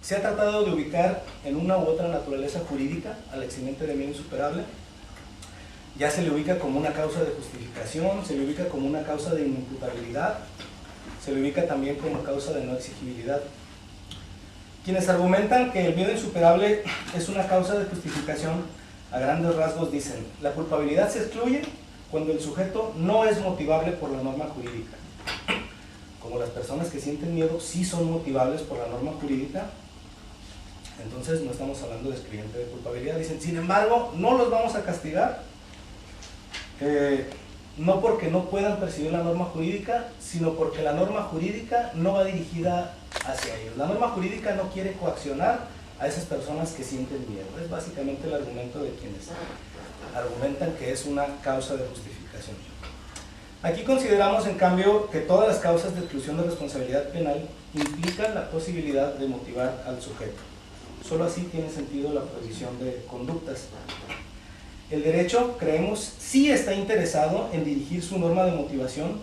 Se ha tratado de ubicar en una u otra naturaleza jurídica al eximiente de miedo insuperable. Ya se le ubica como una causa de justificación, se le ubica como una causa de inimputabilidad, se le ubica también como causa de no exigibilidad. Quienes argumentan que el miedo insuperable es una causa de justificación, a grandes rasgos dicen: la culpabilidad se excluye cuando el sujeto no es motivable por la norma jurídica. Como las personas que sienten miedo sí son motivables por la norma jurídica, entonces no estamos hablando de excluyente de culpabilidad. Dicen, sin embargo, no los vamos a castigar, no porque no puedan percibir la norma jurídica, sino porque la norma jurídica no va dirigida hacia ellos. La norma jurídica no quiere coaccionar a esas personas que sienten miedo. Es básicamente el argumento de quienes argumentan que es una causa de justificación. Aquí consideramos, en cambio, que todas las causas de exclusión de responsabilidad penal implican la posibilidad de motivar al sujeto. Solo así tiene sentido la prohibición de conductas. El derecho, creemos, sí está interesado en dirigir su norma de motivación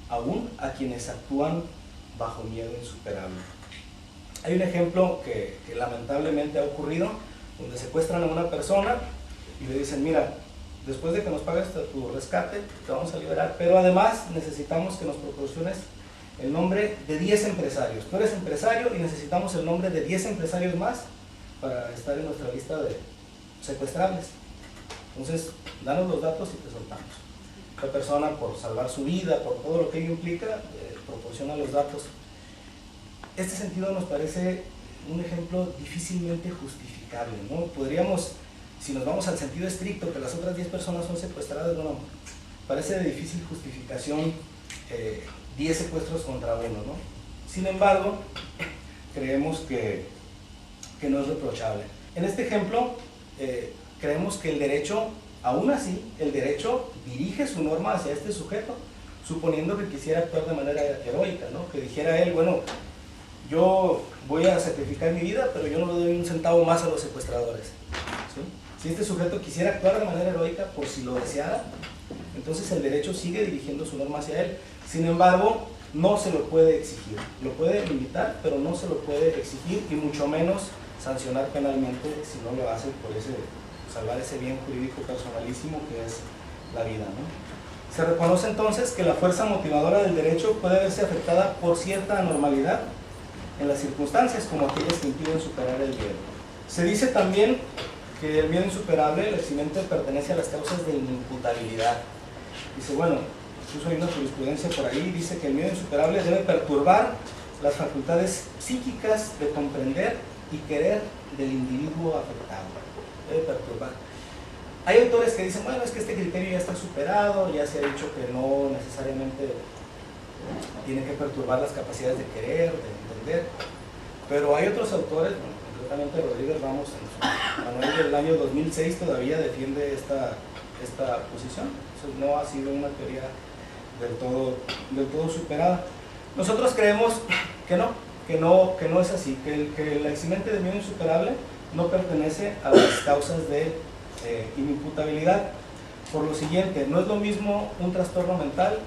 aún a quienes actúan bajo miedo insuperable. Hay un ejemplo que lamentablemente ha ocurrido, donde secuestran a una persona y le dicen, mira, después de que nos pagues tu rescate, te vamos a liberar, pero además necesitamos que nos proporciones el nombre de 10 empresarios. Tú eres empresario y necesitamos el nombre de 10 empresarios más para estar en nuestra lista de secuestrables. Entonces, danos los datos y te soltamos. La persona, por salvar su vida, por todo lo que ello implica, proporciona los datos. Este sentido nos parece un ejemplo difícilmente justificable, ¿no? Podríamos, si nos vamos al sentido estricto, que las otras 10 personas son secuestradas, bueno, parece de difícil justificación 10 secuestros contra uno, ¿no? Sin embargo, creemos que no es reprochable. En este ejemplo, creemos que el derecho, aún así, el derecho dirige su norma hacia este sujeto, suponiendo que quisiera actuar de manera heroica, ¿no? Que dijera él, bueno, yo voy a sacrificar mi vida, pero yo no le doy un centavo más a los secuestradores, ¿sí? Si este sujeto quisiera actuar de manera heroica, por si lo deseara, entonces el derecho sigue dirigiendo su norma hacia él. Sin embargo, no se lo puede exigir. Lo puede limitar, pero no se lo puede exigir, y mucho menos sancionar penalmente si no lo hace por salvar ese bien jurídico personalísimo que es la vida, ¿no? Se reconoce entonces que la fuerza motivadora del derecho puede verse afectada por cierta anormalidad en las circunstancias, como aquellas que impiden superar el miedo. Se dice también que el miedo insuperable, el eximiente, pertenece a las causas de inimputabilidad. Dice, bueno, incluso hay una jurisprudencia por ahí, dice que el miedo insuperable debe perturbar las facultades psíquicas de comprender y querer del individuo afectado. Debe perturbar. Hay autores que dicen, bueno, es que este criterio ya está superado, ya se ha dicho que no necesariamente tiene que perturbar las capacidades de querer, de entender, pero hay otros autores, bueno, concretamente Rodríguez Ramos en su manual del año 2006 todavía defiende esta posición. Entonces no ha sido una teoría del todo superada. Nosotros creemos que no es así, que el eximiente de miedo insuperable no pertenece a las causas de inimputabilidad. Por lo siguiente, no es lo mismo un trastorno mental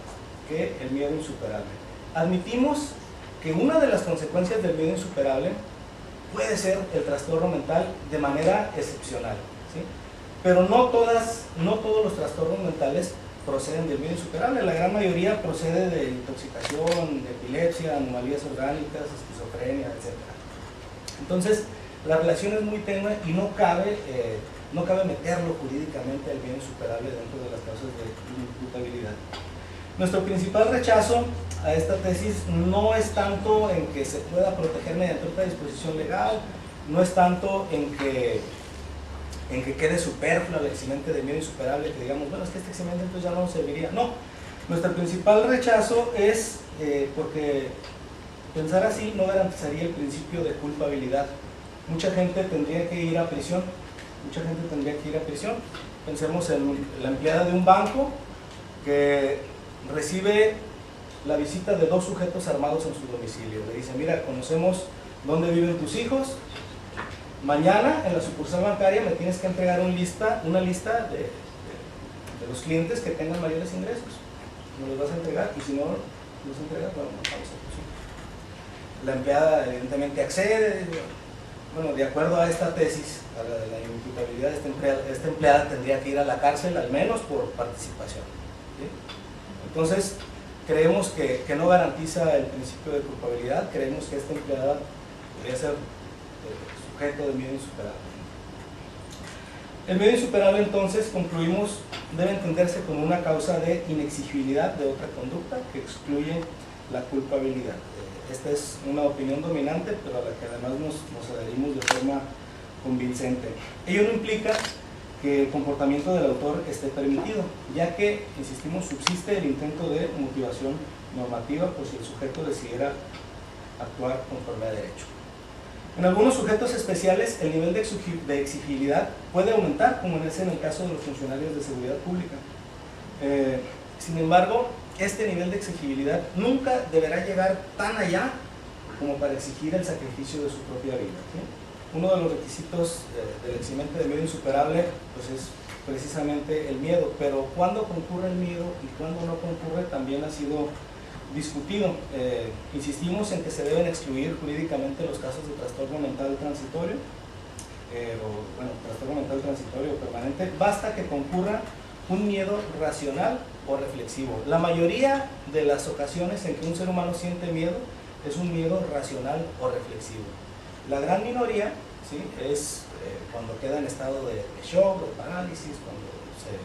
que el miedo insuperable. Admitimos que una de las consecuencias del miedo insuperable puede ser el trastorno mental de manera excepcional, ¿sí? Pero no todos los trastornos mentales proceden del miedo insuperable. La gran mayoría procede de intoxicación, de epilepsia, anomalías orgánicas, esquizofrenia, etc. Entonces, la relación es muy tenue y no cabe meterlo jurídicamente al bien insuperable dentro de las causas de inimputabilidad. Nuestro principal rechazo a esta tesis no es tanto en que se pueda proteger mediante otra disposición legal, no es tanto en que quede superfluo el eximiente de miedo insuperable, que digamos, bueno, es que este eximiente entonces ya no nos serviría. No, nuestro principal rechazo es porque pensar así no garantizaría el principio de culpabilidad. Mucha gente tendría que ir a prisión, Pensemos en la empleada de un banco que recibe la visita de 2 sujetos armados en su domicilio. Le dice, mira, conocemos dónde viven tus hijos, mañana en la sucursal bancaria me tienes que entregar una lista de los clientes que tengan mayores ingresos. Me los vas a entregar, y si no los entregas, bueno, vamos a prisión. La empleada evidentemente accede, bueno, de acuerdo a esta tesis, a la de la inimputabilidad, esta empleada tendría que ir a la cárcel al menos por participación, ¿sí? Entonces, creemos que no garantiza el principio de culpabilidad, creemos que esta empleada podría ser sujeto de miedo insuperable. El miedo insuperable, entonces, concluimos, debe entenderse como una causa de inexigibilidad de otra conducta que excluye la culpabilidad. Esta es una opinión dominante, pero a la que además nos adherimos de forma convincente. Ello no implica que el comportamiento del autor esté permitido, ya que, insistimos, subsiste el intento de motivación normativa por si el sujeto decidiera actuar conforme a derecho. En algunos sujetos especiales el nivel de exigibilidad puede aumentar, como es en el caso de los funcionarios de seguridad pública. Sin embargo, este nivel de exigibilidad nunca deberá llegar tan allá como para exigir el sacrificio de su propia vida, ¿sí? Uno de los requisitos del eximente de miedo insuperable pues es precisamente el miedo, pero cuándo concurre el miedo y cuándo no concurre también ha sido discutido. Insistimos en que se deben excluir jurídicamente los casos de trastorno mental transitorio, trastorno mental transitorio permanente. Basta que concurra un miedo racional o reflexivo. La mayoría de las ocasiones en que un ser humano siente miedo es un miedo racional o reflexivo. La gran minoría, ¿sí?, es cuando queda en estado de shock, de parálisis, cuando se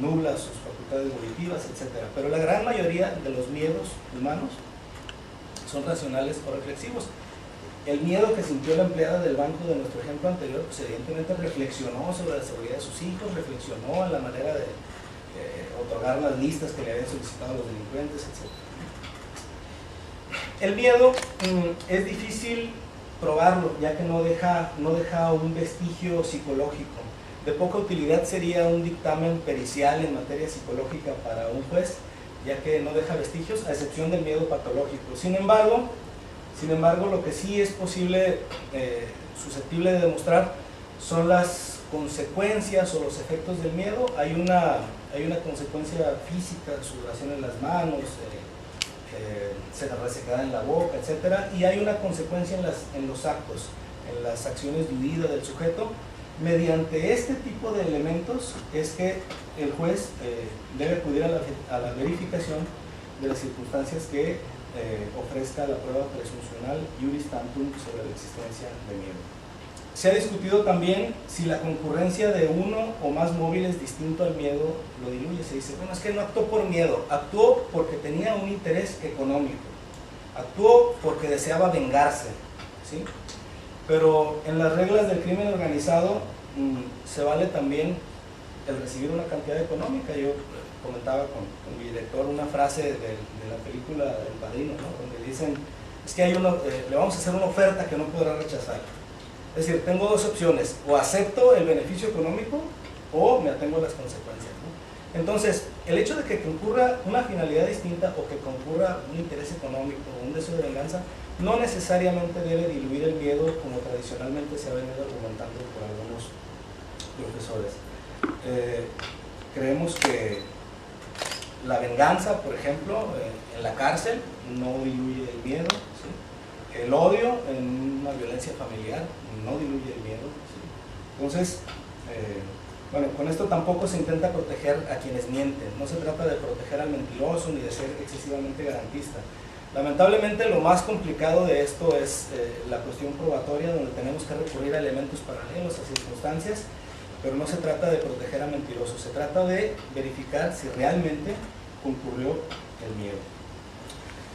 nubla sus facultades volitivas, etc. Pero la gran mayoría de los miedos humanos son racionales o reflexivos. El miedo que sintió la empleada del banco de nuestro ejemplo anterior, pues evidentemente reflexionó sobre la seguridad de sus hijos, reflexionó en la manera de otorgar las listas que le habían solicitado los delincuentes, etc. El miedo es difícil probarlo, ya que no deja un vestigio psicológico. De poca utilidad sería un dictamen pericial en materia psicológica para un juez, ya que no deja vestigios, a excepción del miedo patológico. Sin embargo, lo que sí es posible, susceptible de demostrar, son las consecuencias o los efectos del miedo. Hay una consecuencia física, sudoración en las manos, resequedad en la boca, etc. Y hay una consecuencia en los actos, en las acciones de huida del sujeto. Mediante este tipo de elementos es que el juez debe acudir a la verificación de las circunstancias que ofrezca la prueba presuncional iuris tantum sobre la existencia de miedo. Se ha discutido también si la concurrencia de uno o más móviles distinto al miedo lo diluye. Se dice, bueno, es que no actuó por miedo, actuó porque tenía un interés económico, actuó porque deseaba vengarse, ¿sí? Pero en las reglas del crimen organizado se vale también el recibir una cantidad económica. Yo comentaba con mi director una frase de la película El Padrino, ¿no?, donde dicen, es que le vamos a hacer una oferta que no podrá rechazar. Es decir, tengo dos opciones, o acepto el beneficio económico o me atengo a las consecuencias, ¿no? Entonces, el hecho de que concurra una finalidad distinta o que concurra un interés económico o un deseo de venganza no necesariamente debe diluir el miedo, como tradicionalmente se ha venido argumentando por algunos profesores. Creemos que la venganza, por ejemplo, en la cárcel no diluye el miedo, ¿sí? El odio en una violencia familiar no diluye el miedo, ¿sí? Entonces, con esto tampoco se intenta proteger a quienes mienten. No se trata de proteger al mentiroso ni de ser excesivamente garantista. Lamentablemente lo más complicado de esto es la cuestión probatoria, donde tenemos que recurrir a elementos paralelos, a circunstancias, pero no se trata de proteger a mentirosos, se trata de verificar si realmente concurrió el miedo.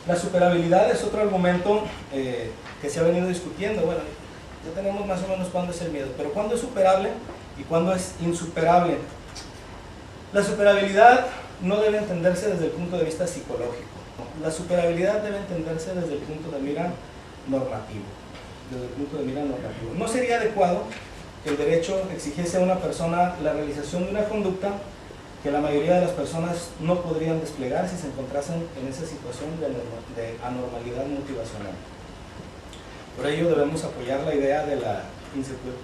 La superabilidad es otro argumento que se ha venido discutiendo. Bueno, ya tenemos más o menos cuándo es el miedo, pero cuándo es superable y cuándo es insuperable. La superabilidad no debe entenderse desde el punto de vista psicológico. La superabilidad debe entenderse desde el punto de mira normativo. No sería adecuado que el derecho exigiese a una persona la realización de una conducta que la mayoría de las personas no podrían desplegar si se encontrasen en esa situación de anormalidad motivacional. Por ello debemos apoyar la idea de la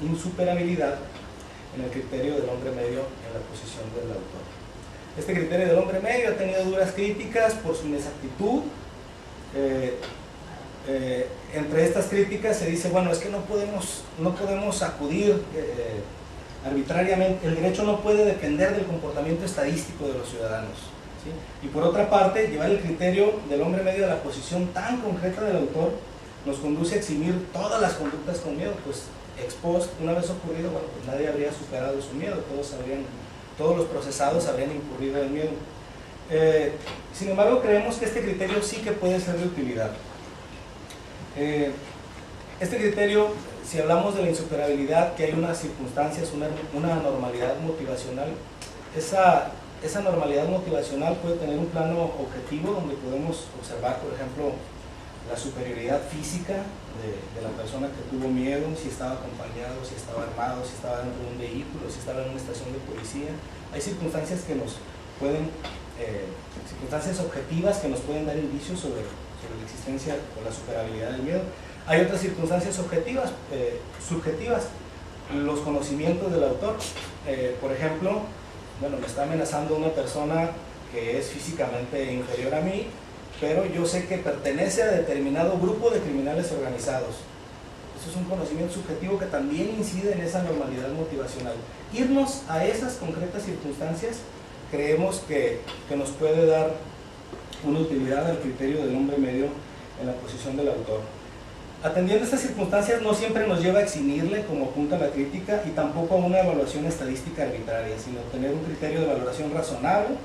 insuperabilidad en el criterio del hombre medio en la posición del autor. Este criterio del hombre medio ha tenido duras críticas por su inexactitud, entre estas críticas se dice, bueno, es que no podemos acudir arbitrariamente, el derecho no puede depender del comportamiento estadístico de los ciudadanos, ¿sí? Y por otra parte, llevar el criterio del hombre medio a la posición tan concreta del autor nos conduce a eximir todas las conductas con miedo, pues ex post, una vez ocurrido, bueno, pues nadie habría superado su miedo, todos los procesados habrían incurrido en miedo. Sin embargo, creemos que este criterio sí que puede ser de utilidad. Este criterio, si hablamos de la insuperabilidad, que hay unas circunstancias, una normalidad motivacional, esa normalidad motivacional puede tener un plano objetivo donde podemos observar, por ejemplo, la superioridad física de la persona que tuvo miedo, si estaba acompañado, si estaba armado, si estaba dentro de un vehículo, si estaba en una estación de policía. Hay circunstancias que nos pueden, circunstancias objetivas que nos pueden dar indicios sobre la existencia o la superabilidad del miedo. Hay otras circunstancias objetivas, subjetivas, los conocimientos del autor. Por ejemplo, bueno, me está amenazando una persona que es físicamente inferior a mí, pero yo sé que pertenece a determinado grupo de criminales organizados. Eso es un conocimiento subjetivo que también incide en esa normalidad motivacional. Irnos a esas concretas circunstancias creemos que nos puede dar una utilidad al criterio del hombre medio en la posición del autor. Atendiendo a estas circunstancias no siempre nos lleva a eximirle, como apunta la crítica, y tampoco a una evaluación estadística arbitraria, sino tener un criterio de valoración razonable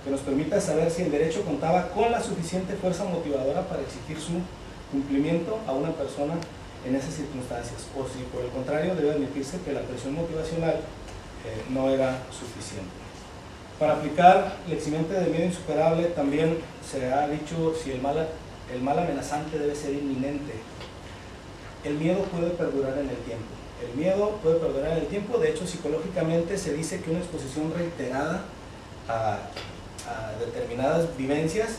que nos permita saber si el derecho contaba con la suficiente fuerza motivadora para exigir su cumplimiento a una persona en esas circunstancias, o si por el contrario debe admitirse que la presión motivacional no era suficiente. Para aplicar el eximente de miedo insuperable también se ha dicho si el mal amenazante debe ser inminente. El miedo puede perdurar en el tiempo. El miedo puede perdurar en el tiempo, de hecho psicológicamente se dice que una exposición reiterada a determinadas vivencias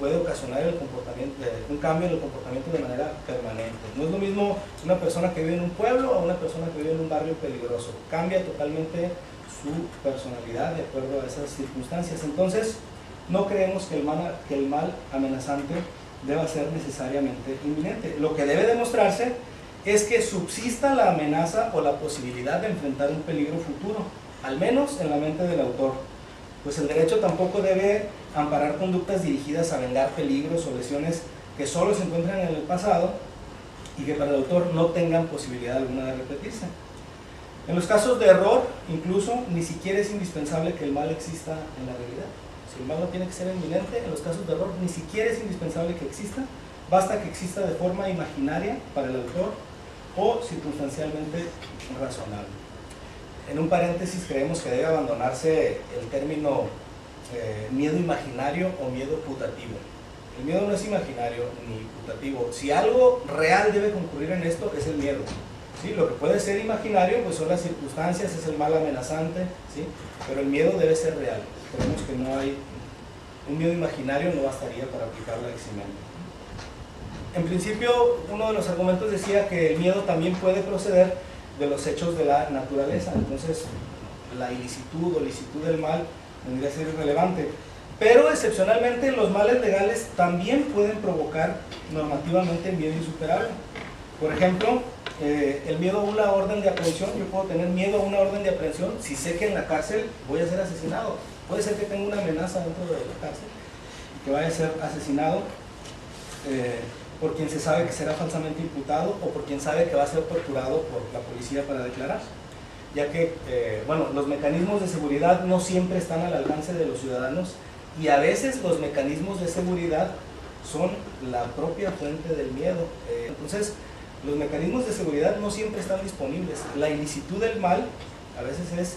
puede ocasionar un cambio en el comportamiento de manera permanente. No es lo mismo una persona que vive en un pueblo a una persona que vive en un barrio peligroso. Cambia totalmente su personalidad de acuerdo a esas circunstancias. Entonces, no creemos que el mal amenazante deba ser necesariamente inminente. Lo que debe demostrarse es que subsista la amenaza o la posibilidad de enfrentar un peligro futuro, al menos en la mente del autor. Pues el derecho tampoco debe amparar conductas dirigidas a vengar peligros o lesiones que solo se encuentran en el pasado y que para el autor no tengan posibilidad alguna de repetirse. En los casos de error, incluso, ni siquiera es indispensable que el mal exista en la realidad. Si el mal no tiene que ser inminente, en los casos de error ni siquiera es indispensable que exista, basta que exista de forma imaginaria para el autor o circunstancialmente razonable. En un paréntesis, creemos que debe abandonarse el término miedo imaginario o miedo putativo. El miedo no es imaginario ni putativo. Si algo real debe concurrir en esto, es el miedo. ¿Sí? Lo que puede ser imaginario pues son las circunstancias, es el mal amenazante, ¿sí? Pero el miedo debe ser real. Creemos que no hay un miedo imaginario, no bastaría para aplicar la eximente. En principio, uno de los argumentos decía que el miedo también puede proceder de los hechos de la naturaleza, entonces la ilicitud o licitud del mal tendría que ser irrelevante. Pero excepcionalmente los males legales también pueden provocar normativamente miedo insuperable. Por ejemplo, el miedo a una orden de aprehensión. Yo puedo tener miedo a una orden de aprehensión si sé que en la cárcel voy a ser asesinado. Puede ser que tenga una amenaza dentro de la cárcel y que vaya a ser asesinado por quien se sabe que será falsamente imputado o por quien sabe que va a ser torturado por la policía para declarar. Ya que, bueno, los mecanismos de seguridad no siempre están al alcance de los ciudadanos y a veces los mecanismos de seguridad son la propia fuente del miedo. Entonces, los mecanismos de seguridad no siempre están disponibles. La ilicitud del mal a veces es,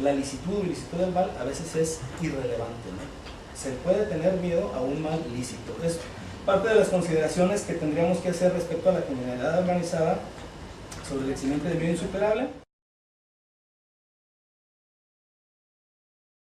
la licitud o ilicitud del mal a veces es irrelevante, ¿no? Se puede tener miedo a un mal lícito. Es parte de las consideraciones que tendríamos que hacer respecto a la criminalidad organizada sobre el eximente de miedo insuperable.